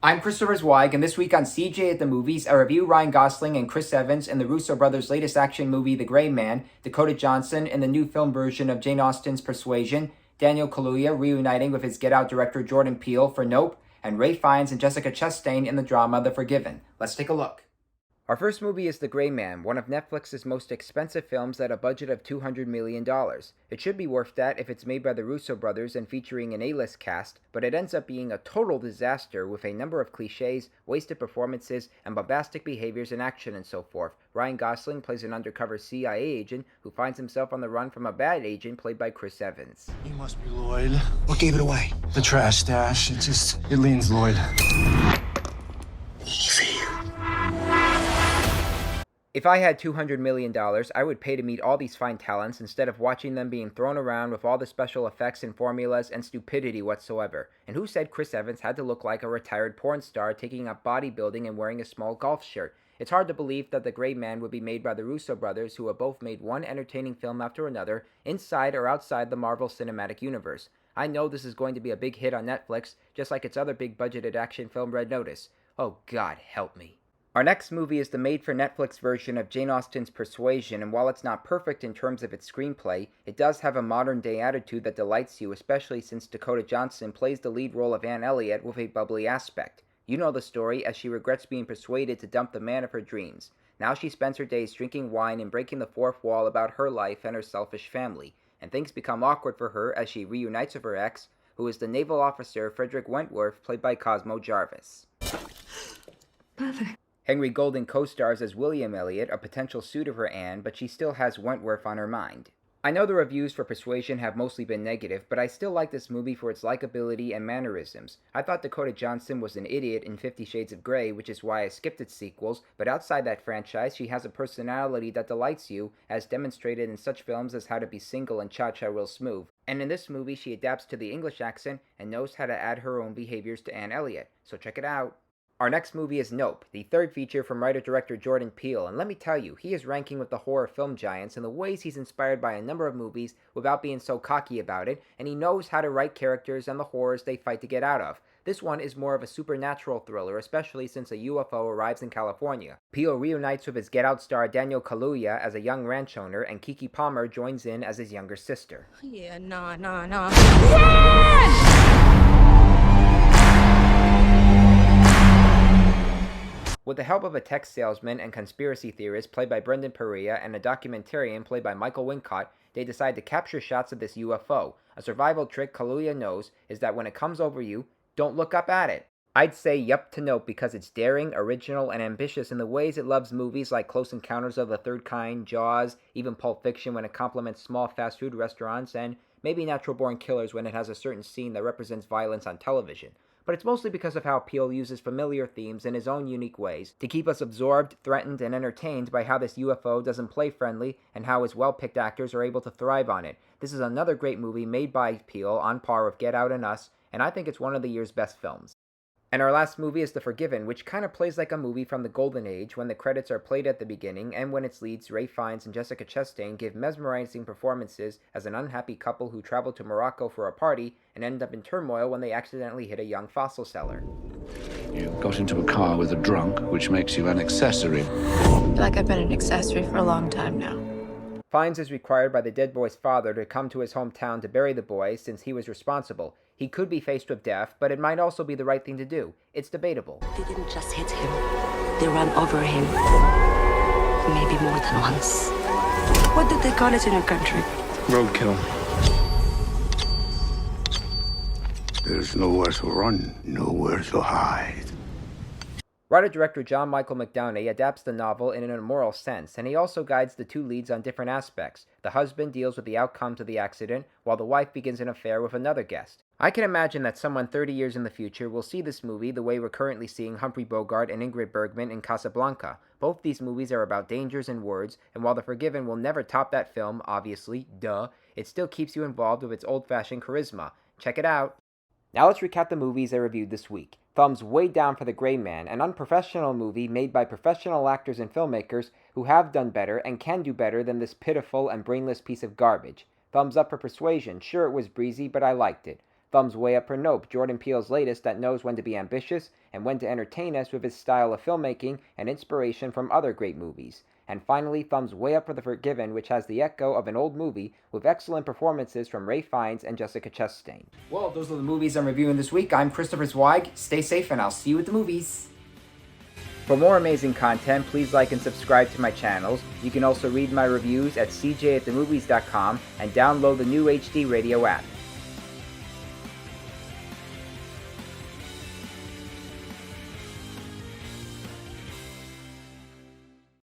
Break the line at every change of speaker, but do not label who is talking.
I'm Christopher Zweig, and this week on CJ at the Movies, I review Ryan Gosling and Chris Evans in the Russo brothers' latest action movie, The Gray Man, Dakota Johnson in the new film version of Jane Austen's Persuasion, Daniel Kaluuya reuniting with his Get Out director Jordan Peele for Nope, and Ray Fiennes and Jessica Chastain in the drama The Forgiven. Let's take a look. Our first movie is The Gray Man, one of Netflix's most expensive films at a budget of $200 million. It should be worth that if it's made by the Russo brothers and featuring an A-list cast, but it ends up being a total disaster with a number of cliches, wasted performances, and bombastic behaviors in action and so forth. Ryan Gosling plays an undercover CIA agent who finds himself on the run from a bad agent played by Chris Evans.
You must be Lloyd. What gave it away? The trash stash. It leans Lloyd. Easy.
If I had $200 million, I would pay to meet all these fine talents instead of watching them being thrown around with all the special effects and formulas and stupidity whatsoever. And who said Chris Evans had to look like a retired porn star taking up bodybuilding and wearing a small golf shirt? It's hard to believe that The Gray Man would be made by the Russo brothers, who have both made one entertaining film after another, inside or outside the Marvel Cinematic Universe. I know this is going to be a big hit on Netflix, just like its other big-budgeted action film Red Notice. Oh God, help me. Our next movie is the made-for-Netflix version of Jane Austen's Persuasion, and while it's not perfect in terms of its screenplay, it does have a modern-day attitude that delights you, especially since Dakota Johnson plays the lead role of Anne Elliot with a bubbly aspect. You know the story, as she regrets being persuaded to dump the man of her dreams. Now she spends her days drinking wine and breaking the fourth wall about her life and her selfish family, and things become awkward for her as she reunites with her ex, who is the naval officer Frederick Wentworth, played by Cosmo Jarvis.
Mother.
Henry Golding co-stars as William Elliot, a potential suitor for Anne, but she still has Wentworth on her mind. I know the reviews for Persuasion have mostly been negative, but I still like this movie for its likability and mannerisms. I thought Dakota Johnson was an idiot in 50 Shades of Grey, which is why I skipped its sequels, but outside that franchise, she has a personality that delights you, as demonstrated in such films as How to Be Single and Cha-Cha Real Smooth. And in this movie, she adapts to the English accent and knows how to add her own behaviors to Anne Elliot, so check it out. Our next movie is Nope, the third feature from writer-director Jordan Peele, and let me tell you, he is ranking with the horror film giants in the ways he's inspired by a number of movies without being so cocky about it, and he knows how to write characters and the horrors they fight to get out of. This one is more of a supernatural thriller, especially since a UFO arrives in California. Peele reunites with his Get Out star Daniel Kaluuya as a young ranch owner, and Keke Palmer joins in as his younger sister.
Yeah, nah. Run!
With the help of a tech salesman and conspiracy theorist played by Brendan Perea and a documentarian played by Michael Wincott, they decide to capture shots of this UFO. A survival trick Kaluuya knows is that when it comes over you, don't look up at it. I'd say yup to Nope because it's daring, original, and ambitious in the ways it loves movies like Close Encounters of the Third Kind, Jaws, even Pulp Fiction when it compliments small fast food restaurants, and maybe Natural Born Killers when it has a certain scene that represents violence on television. But it's mostly because of how Peele uses familiar themes in his own unique ways to keep us absorbed, threatened, and entertained by how this UFO doesn't play friendly and how his well-picked actors are able to thrive on it. This is another great movie made by Peele on par with Get Out and Us, and I think it's one of the year's best films. And our last movie is The Forgiven, which kind of plays like a movie from the Golden Age when the credits are played at the beginning and when its leads, Ray Fiennes and Jessica Chastain, give mesmerizing performances as an unhappy couple who travel to Morocco for a party and end up in turmoil when they accidentally hit a young fossil seller.
You got into a car with a drunk, which makes you an accessory.
I feel like I've been an accessory for a long time now.
Fiennes is required by the dead boy's father to come to his hometown to bury the boy since he was responsible. He could be faced with death, but it might also be the right thing to do. It's debatable.
They didn't just hit him. They ran over him. Maybe more than once. What did they call it in your country?
Roadkill.
There's nowhere to run, nowhere to hide.
Writer-director John Michael McDonough adapts the novel in an immoral sense, and he also guides the two leads on different aspects. The husband deals with the outcomes of the accident, while the wife begins an affair with another guest. I can imagine that someone 30 years in the future will see this movie the way we're currently seeing Humphrey Bogart and Ingrid Bergman in Casablanca. Both these movies are about dangers and words, and while The Forgiven will never top that film, obviously, duh, it still keeps you involved with its old-fashioned charisma. Check it out! Now let's recap the movies I reviewed this week. Thumbs way down for The Gray Man, an unprofessional movie made by professional actors and filmmakers who have done better and can do better than this pitiful and brainless piece of garbage. Thumbs up for Persuasion. Sure, it was breezy, but I liked it. Thumbs way up for Nope, Jordan Peele's latest that knows when to be ambitious and when to entertain us with his style of filmmaking and inspiration from other great movies. And finally, thumbs way up for The Forgiven, which has the echo of an old movie with excellent performances from Ralph Fiennes and Jessica Chastain. Well, those are the movies I'm reviewing this week. I'm Christopher Zweig. Stay safe, and I'll see you at the movies. For more amazing content, please like and subscribe to my channels. You can also read my reviews at cjatthemovies.com and download the new HD Radio app.